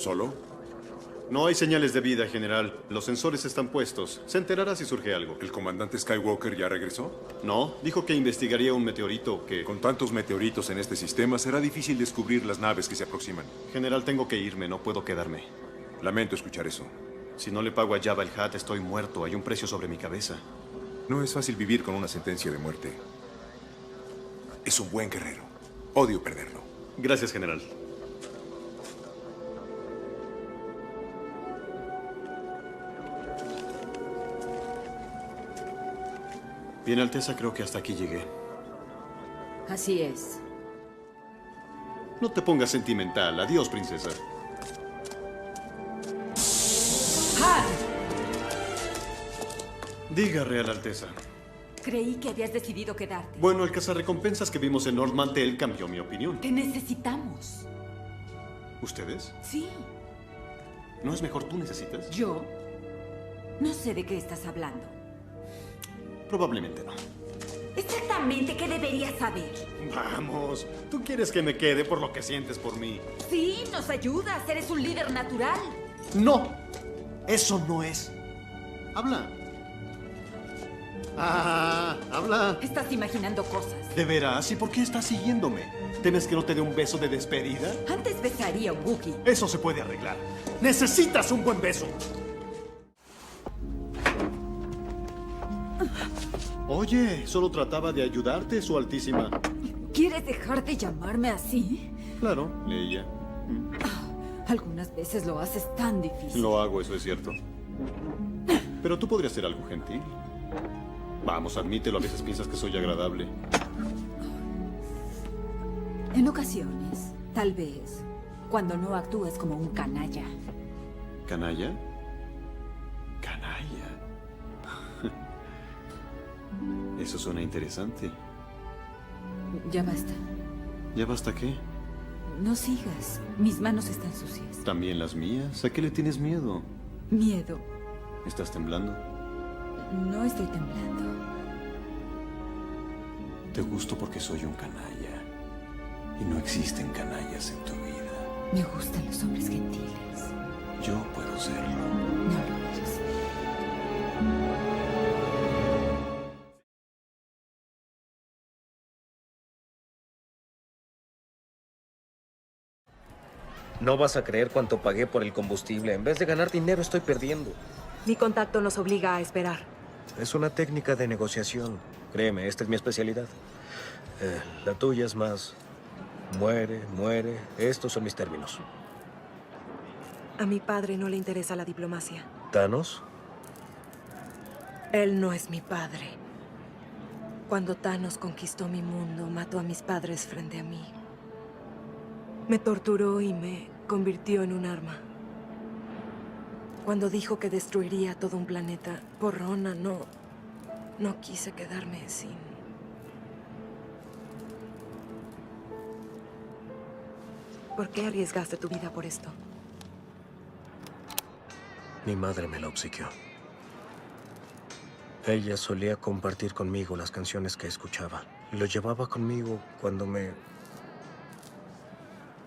¿Solo? No hay señales de vida, general. Los sensores están puestos. Se enterará si surge algo. ¿El comandante Skywalker ya regresó? No, dijo que investigaría un meteorito que... Con tantos meteoritos en este sistema, será difícil descubrir las naves que se aproximan. General, tengo que irme. No puedo quedarme. Lamento escuchar eso. Si no le pago a Jabba el Hutt, estoy muerto. Hay un precio sobre mi cabeza. No es fácil vivir con una sentencia de muerte. Es un buen guerrero. Odio perderlo. Gracias, general. Bien, Alteza, creo que hasta aquí llegué. Así es. No te pongas sentimental. Adiós, princesa. ¡Han! Diga, Real Alteza. Creí que habías decidido quedarte. Bueno, el cazarrecompensas que vimos en Nord Mantell cambió mi opinión. Te necesitamos. ¿Ustedes? Sí. ¿No es mejor tú necesitas? ¿Yo? No sé de qué estás hablando. Probablemente no. Exactamente qué deberías saber. Vamos, tú quieres que me quede por lo que sientes por mí. Sí, nos ayudas. Eres un líder natural. No, eso no es. Habla. Habla. Estás imaginando cosas. ¿De veras? ¿Y por qué estás siguiéndome? ¿Temes que no te dé un beso de despedida? Antes besaría a un Wookiee. Eso se puede arreglar. ¡Necesitas un buen beso! Oye, solo trataba de ayudarte, Su Altísima. ¿Quieres dejar de llamarme así? Claro, Leia. Algunas veces lo haces tan difícil. Lo hago, eso es cierto. Pero tú podrías ser algo gentil. Vamos, admítelo, a veces piensas que soy agradable. En ocasiones, tal vez, cuando no actúes como un canalla. ¿Canalla? Canalla. Eso suena interesante. Ya basta. ¿Ya basta qué? No sigas. Mis manos están sucias. ¿También las mías? ¿A qué le tienes miedo? Miedo. ¿Estás temblando? No estoy temblando. Te gusto porque soy un canalla. Y no existen canallas en tu vida. Me gustan los hombres gentiles. Yo puedo serlo. No lo eres. No vas a creer cuánto pagué por el combustible. En vez de ganar dinero, estoy perdiendo. Mi contacto nos obliga a esperar. Es una técnica de negociación. Créeme, esta es mi especialidad. La tuya es más... Muere, muere. Estos son mis términos. A mi padre no le interesa la diplomacia. ¿Thanos? Él no es mi padre. Cuando Thanos conquistó mi mundo, mató a mis padres frente a mí. Me torturó y me convirtió en un arma. Cuando dijo que destruiría todo un planeta, por Rona, no quise quedarme sin... ¿Por qué arriesgaste tu vida por esto? Mi madre me la obsequió. Ella solía compartir conmigo las canciones que escuchaba. Lo llevaba conmigo cuando me...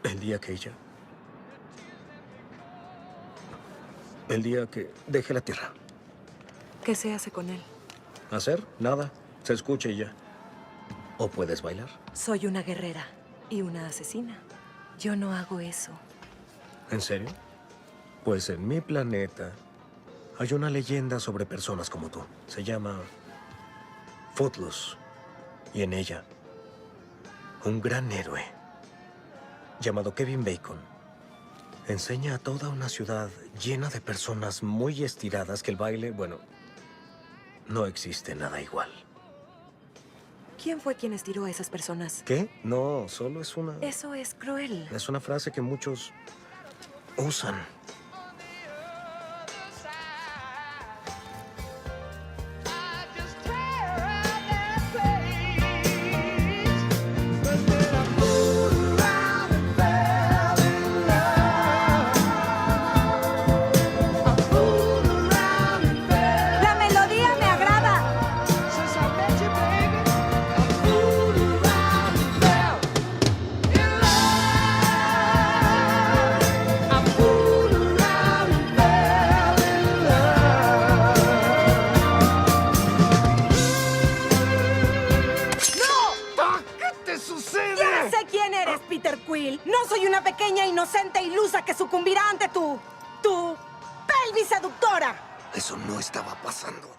El día que ella... El día que dejé la tierra. ¿Qué se hace con él? ¿Hacer? Nada. Se escucha y ya. ¿O puedes bailar? Soy una guerrera y una asesina. Yo no hago eso. ¿En serio? Pues en mi planeta hay una leyenda sobre personas como tú. Se llama Footloose. Y en ella, un gran héroe llamado Kevin Bacon enseña a toda una ciudad llena de personas muy estiradas que el baile, bueno, no existe nada igual. ¿Quién fue quien estiró a esas personas? ¿Qué? No, solo es una... Eso es cruel. Es una frase que muchos usan. ¡La melodía me agrada! Quill. No soy una pequeña inocente ilusa que sucumbirá ante tu pelvis seductora. Eso no estaba pasando.